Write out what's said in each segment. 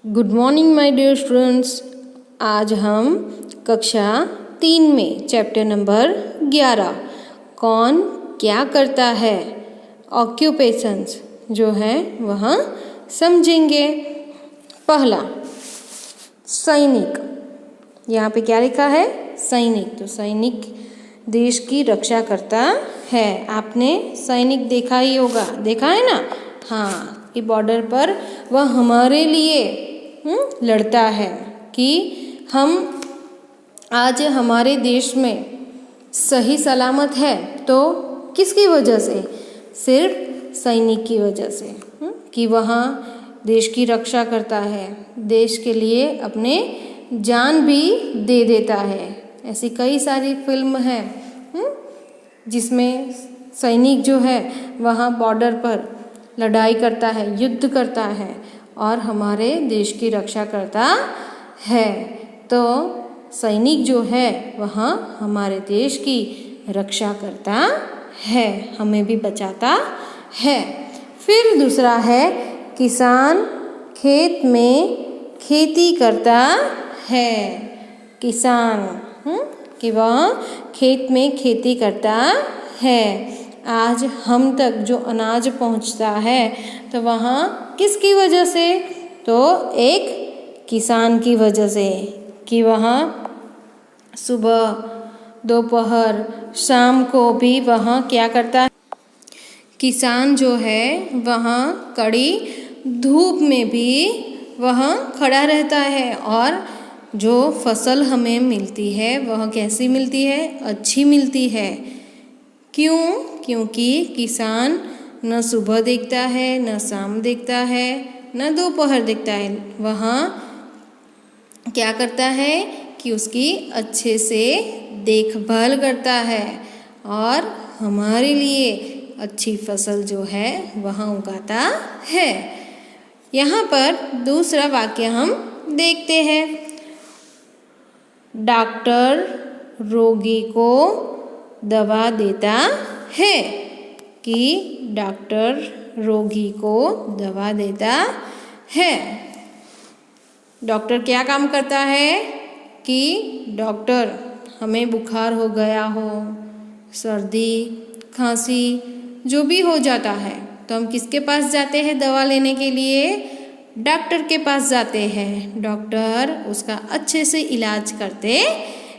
Good morning my dear students. आज हम कक्षा 3 में चैप्टर नंबर 11 कौन क्या करता है ऑक्यूपेशंस जो है वह समझेंगे। पहला सैनिक, यहाँ पे क्या लिखा है सैनिक। तो सैनिक देश की रक्षा करता है। आपने सैनिक देखा ही होगा, देखा है ना। हाँ, कि बॉर्डर पर वह हमारे लिए लड़ता है कि हम आज हमारे देश में सही सलामत है तो किसकी वजह से, सिर्फ सैनिक की वजह से कि वहाँ देश की रक्षा करता है, देश के लिए अपने जान भी दे देता है। ऐसी कई सारी फिल्म हैं जिसमें सैनिक जो है वहाँ बॉर्डर पर लड़ाई करता है, युद्ध करता है और हमारे देश की रक्षा करता है। तो सैनिक जो है वहाँ हमारे देश की रक्षा करता है, हमें भी बचाता है। फिर दूसरा है किसान खेत में खेती करता है। किसान कि वह खेत में खेती करता है। आज हम तक जो अनाज पहुंचता है तो वहाँ किसकी वजह से, तो एक किसान की वजह से कि वहाँ सुबह दोपहर शाम को भी वहाँ क्या करता है, किसान जो है वहाँ कड़ी धूप में भी वहाँ खड़ा रहता है और जो फसल हमें मिलती है वह कैसी मिलती है, अच्छी मिलती है। क्यों? क्योंकि किसान न सुबह देखता है, न शाम देखता है, न दोपहर देखता है। वहाँ क्या करता है कि उसकी अच्छे से देखभाल करता है और हमारे लिए अच्छी फसल जो है वहाँ उगाता है। यहाँ पर दूसरा वाक्य हम देखते हैं। डॉक्टर रोगी को दवा देता है कि डॉक्टर रोगी को दवा देता है। डॉक्टर क्या काम करता है कि डॉक्टर हमें बुखार हो गया हो, सर्दी खांसी जो भी हो जाता है तो हम किसके पास जाते हैं दवा लेने के लिए, डॉक्टर के पास जाते हैं। डॉक्टर उसका अच्छे से इलाज करते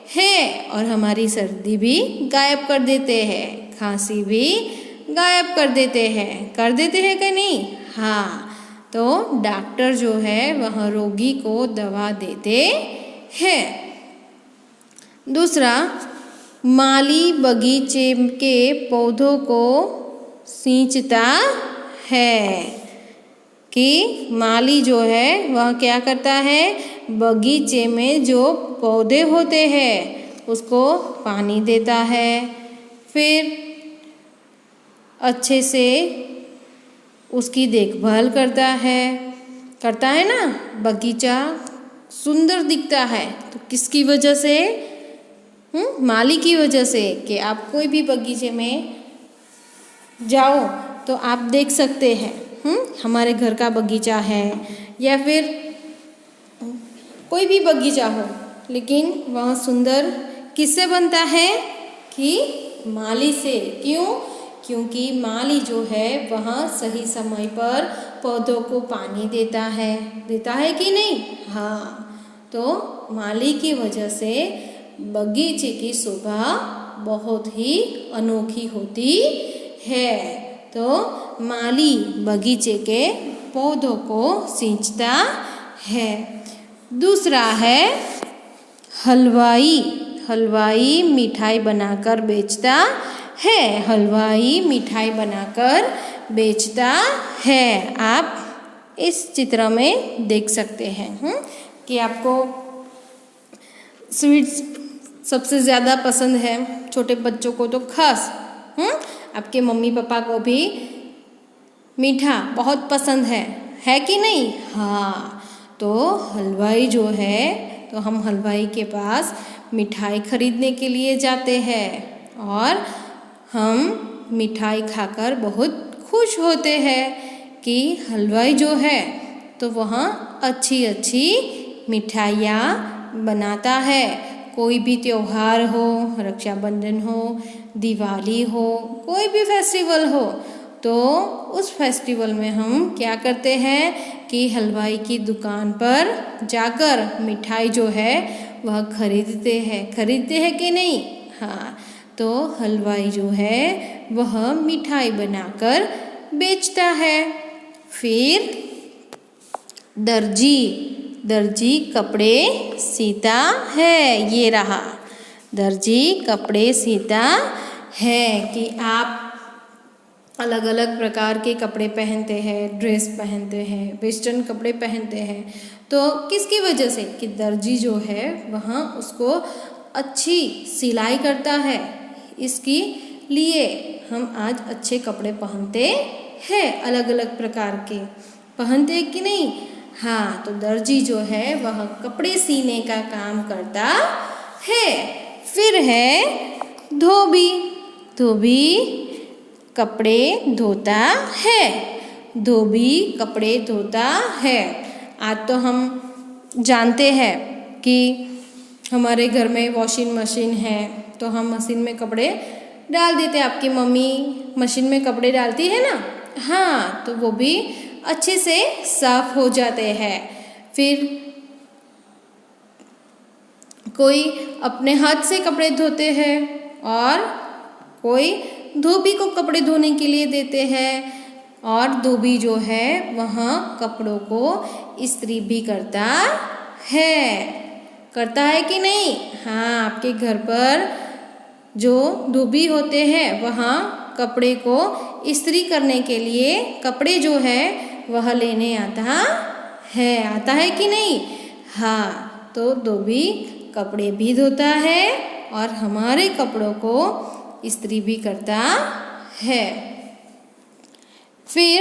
हैं और हमारी सर्दी भी गायब कर देते हैं, खांसी भी गायब कर देते हैं कि नहीं। हाँ, तो डॉक्टर जो है वह रोगी को दवा देते हैं। दूसरा माली बगीचे के पौधों को सींचता है कि माली जो है वह क्या करता है, बगीचे में जो पौधे होते हैं उसको पानी देता है, फिर अच्छे से उसकी देखभाल करता है ना। बगीचा सुंदर दिखता है तो किसकी वजह से, माली की वजह से। कि आप कोई भी बगीचे में जाओ तो आप देख सकते हैं हमारे घर का बगीचा है या फिर कोई भी बगीचा हो, लेकिन वह सुंदर किससे बनता है कि माली से। क्यों? क्योंकि माली जो है वह सही समय पर पौधों को पानी देता है कि नहीं। हाँ, तो माली की वजह से बगीचे की शोभा बहुत ही अनोखी होती है। तो माली बगीचे के पौधों को सींचता है। दूसरा है हलवाई। हलवाई मिठाई बनाकर बेचता है। हलवाई मिठाई बनाकर बेचता है। आप इस चित्र में देख सकते हैं कि आपको स्वीट्स सबसे ज़्यादा पसंद है, छोटे बच्चों को तो खास, आपके मम्मी पापा को भी मीठा बहुत पसंद है कि नहीं। हाँ, तो हलवाई जो है तो हम हलवाई के पास मिठाई खरीदने के लिए जाते हैं और हम मिठाई खाकर बहुत खुश होते हैं कि हलवाई जो है तो वहाँ अच्छी अच्छी मिठाइयाँ बनाता है। कोई भी त्योहार हो, रक्षाबंधन हो, दिवाली हो, कोई भी फेस्टिवल हो, तो उस फेस्टिवल में हम क्या करते हैं कि हलवाई की दुकान पर जाकर मिठाई जो है वह खरीदते हैं कि नहीं? हाँ, तो हलवाई जो है वह मिठाई बनाकर बेचता है। फिर दर्जी कपड़े सीता है। ये रहा, दर्जी कपड़े सीता है कि आप अलग अलग प्रकार के कपड़े पहनते हैं, ड्रेस पहनते हैं, वेस्टर्न कपड़े पहनते हैं, तो किसकी वजह से? कि दर्जी जो है वहाँ उसको अच्छी सिलाई करता है, इसके लिए हम आज अच्छे कपड़े पहनते हैं, अलग अलग प्रकार के पहनते हैं कि नहीं? हाँ, तो दर्जी जो है वह कपड़े सीने का काम करता है। फिर है धोबी कपड़े धोता है। धोबी कपड़े धोता है। आज तो हम जानते हैं कि हमारे घर में वॉशिंग मशीन है, तो हम मशीन में कपड़े डाल देते हैं। आपकी मम्मी मशीन में कपड़े डालती है ना? हाँ, तो वो भी अच्छे से साफ हो जाते हैं। फिर कोई अपने हाथ से कपड़े धोते हैं और कोई धोबी को कपड़े धोने के लिए देते हैं, और धोबी जो है वहाँ कपड़ों को इस्त्री भी करता है कि नहीं? हाँ, आपके घर पर जो धोबी होते हैं वहाँ कपड़े को इस्त्री करने के लिए कपड़े जो है वह लेने आता है कि नहीं? हाँ, तो धोबी कपड़े भी धोता है और हमारे कपड़ों को इस्त्री भी करता है। फिर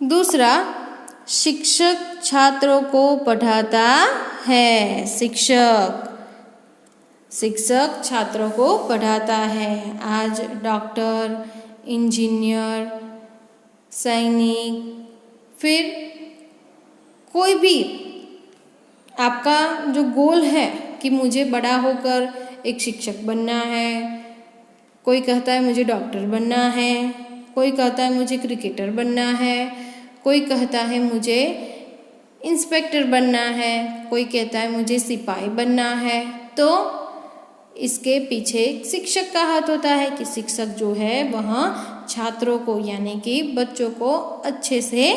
दूसरा, शिक्षक छात्रों को पढ़ाता है। शिक्षक छात्रों को पढ़ाता है। आज डॉक्टर, इंजीनियर, सैनिक, फिर कोई भी आपका जो गोल है कि मुझे बड़ा होकर एक शिक्षक बनना है, कोई कहता है मुझे डॉक्टर बनना है, कोई कहता है मुझे क्रिकेटर बनना है, कोई कहता है मुझे इंस्पेक्टर बनना है, कोई कहता है मुझे सिपाही बनना है, तो इसके पीछे शिक्षक का हाथ होता है कि शिक्षक जो है वह छात्रों को यानी कि बच्चों को अच्छे से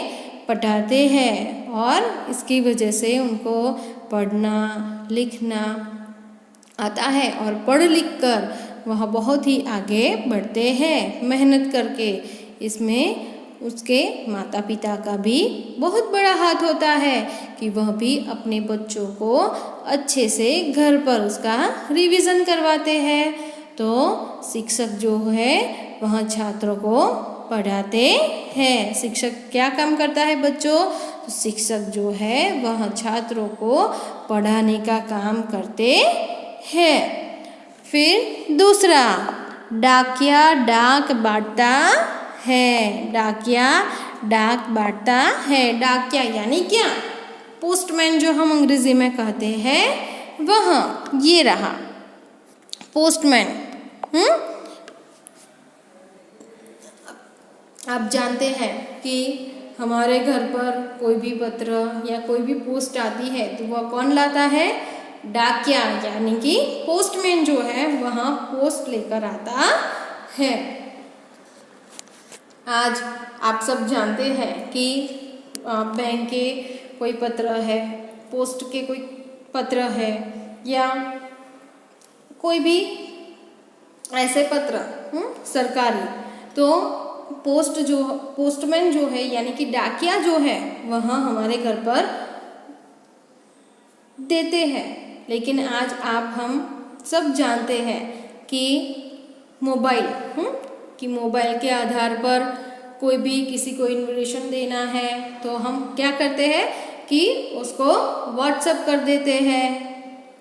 पढ़ाते हैं और इसकी वजह से उनको पढ़ना लिखना आता है और पढ़ लिख कर वह बहुत ही आगे बढ़ते हैं मेहनत करके। इसमें उसके माता पिता का भी बहुत बड़ा हाथ होता है कि वह भी अपने बच्चों को अच्छे से घर पर उसका रिवीजन करवाते हैं। तो शिक्षक जो है वह छात्रों को पढ़ाते हैं। शिक्षक क्या काम करता है बच्चों? तो शिक्षक जो है वह छात्रों को पढ़ाने का काम करते हैं। फिर दूसरा, डाकिया डाक बांटता है। डाकिया डाक बांटता है। डाकिया यानी क्या? पोस्टमैन जो हम अंग्रेजी में कहते हैं वह ये रहा पोस्टमैन। आप जानते हैं कि हमारे घर पर कोई भी पत्र या कोई भी पोस्ट आती है तो वह कौन लाता है? डाकिया यानी कि पोस्टमैन जो है वहाँ पोस्ट लेकर आता है। आज आप सब जानते हैं कि बैंक के कोई पत्र है, पोस्ट के कोई पत्र है या कोई भी ऐसे पत्र सरकारी, तो पोस्टमैन जो है यानी कि डाकिया जो है वह हमारे घर पर देते हैं। लेकिन आज हम सब जानते हैं कि मोबाइल के आधार पर कोई भी किसी को इन्विटेशन देना है तो हम क्या करते हैं कि उसको व्हाट्सएप कर देते हैं,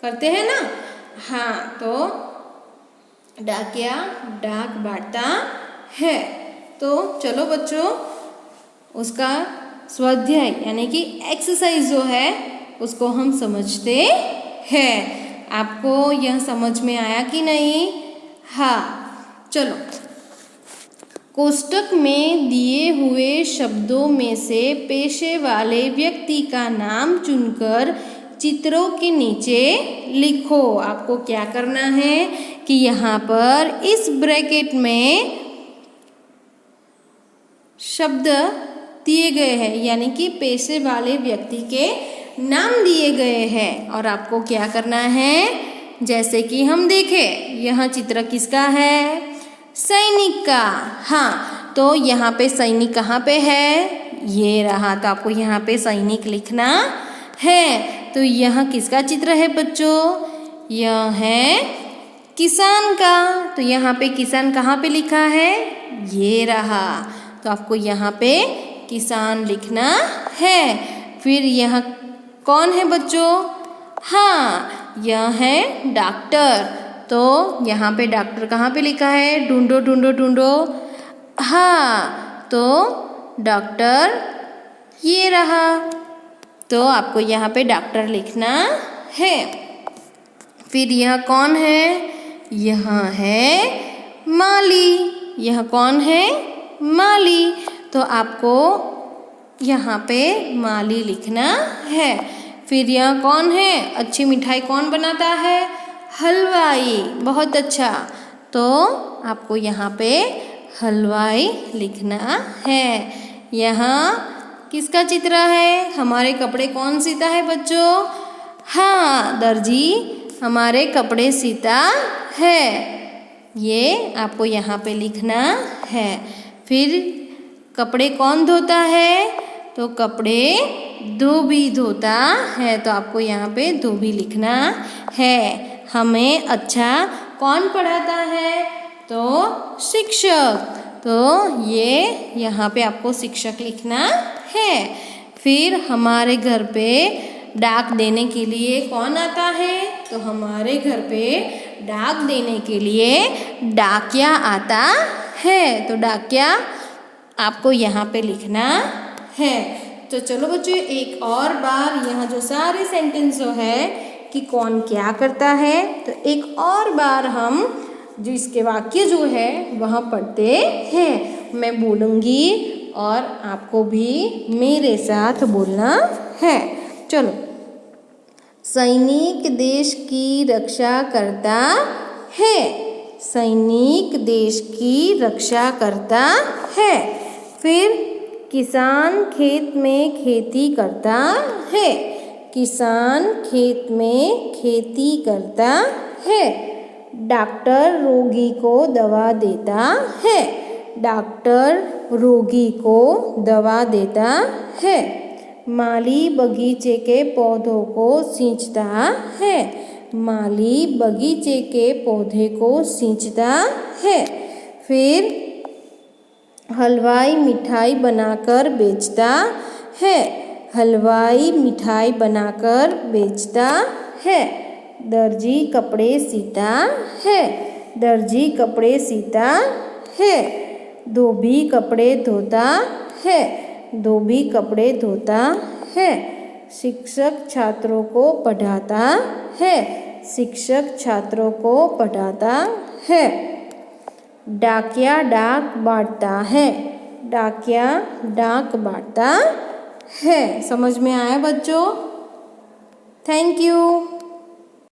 करते हैं ना? हाँ, तो डाकिया डाक बांटता है। तो चलो बच्चों, उसका स्वाध्याय यानी कि एक्सरसाइज जो है उसको हम समझते हैं। आपको यह समझ में आया कि नहीं? हाँ, चलो। कोष्टक में दिए हुए शब्दों में से पेशे वाले व्यक्ति का नाम चुनकर चित्रों के नीचे लिखो। आपको क्या करना है कि यहाँ पर इस ब्रैकेट में शब्द दिए गए हैं यानी कि पेशे वाले व्यक्ति के नाम दिए गए हैं और आपको क्या करना है, जैसे कि हम देखें यह चित्र किसका है? सैनिक का। हाँ, तो यहाँ पे सैनिक कहाँ पे है? ये रहा। तो आपको यहाँ पे सैनिक लिखना है। तो यह किसका चित्र है बच्चों? यह है किसान का। तो यहाँ पे किसान कहाँ पे लिखा है? ये रहा। तो आपको यहाँ पे किसान लिखना है। फिर यह कौन है बच्चों? हाँ, यह है डॉक्टर। तो यहाँ पे डॉक्टर कहाँ पे लिखा है? ढूंढो ढूंढो ढूंढो। हाँ, तो डॉक्टर ये रहा। तो आपको यहाँ पे डॉक्टर लिखना है। फिर यह कौन है? यह है माली। यह कौन है? माली। तो आपको यहाँ पे माली लिखना है। फिर यह कौन है? अच्छी मिठाई कौन बनाता है? हलवाई। बहुत अच्छा। तो आपको यहाँ पे हलवाई लिखना है। यहाँ किसका चित्र है? हमारे कपड़े कौन सीता है बच्चों? हाँ, दर्जी हमारे कपड़े सीता है। ये आपको यहाँ पे लिखना है। फिर कपड़े कौन धोता है? तो कपड़े धोबी धोता है। तो आपको यहाँ पे धोबी लिखना है। हमें अच्छा कौन पढ़ाता है? तो शिक्षक। तो ये यहाँ पे आपको शिक्षक लिखना है। फिर हमारे घर पे डाक देने के लिए कौन आता है? तो हमारे घर पे डाक देने के लिए डाकिया आता है। तो डाकिया आपको यहाँ पे लिखना है। तो चलो बच्चों, एक और बार यहाँ जो सारे सेंटेंस जो है कि कौन क्या करता है, तो एक और बार हम जो इसके वाक्य जो है वह पढ़ते हैं। मैं बोलूँगी और आपको भी मेरे साथ बोलना है। चलो। सैनिक देश की रक्षा करता है। सैनिक देश की रक्षा करता है। फिर किसान खेत में खेती करता है। किसान खेत में खेती करता है। डॉक्टर रोगी को दवा देता है। डॉक्टर रोगी को दवा देता है। माली बगीचे के पौधों को सींचता है। माली बगीचे के पौधे को सींचता है। फिर हलवाई मिठाई बनाकर बेचता है। हलवाई मिठाई बनाकर बेचता है। दर्जी कपड़े सीता है। दर्जी कपड़े सीता है। धोबी कपड़े धोता है। धोबी कपड़े धोता है। शिक्षक छात्रों को पढ़ाता है। शिक्षक छात्रों को पढ़ाता है। डाकिया डाक बांटता है। डाकिया डाक बांटता है। समझ में आया बच्चों? Thank you.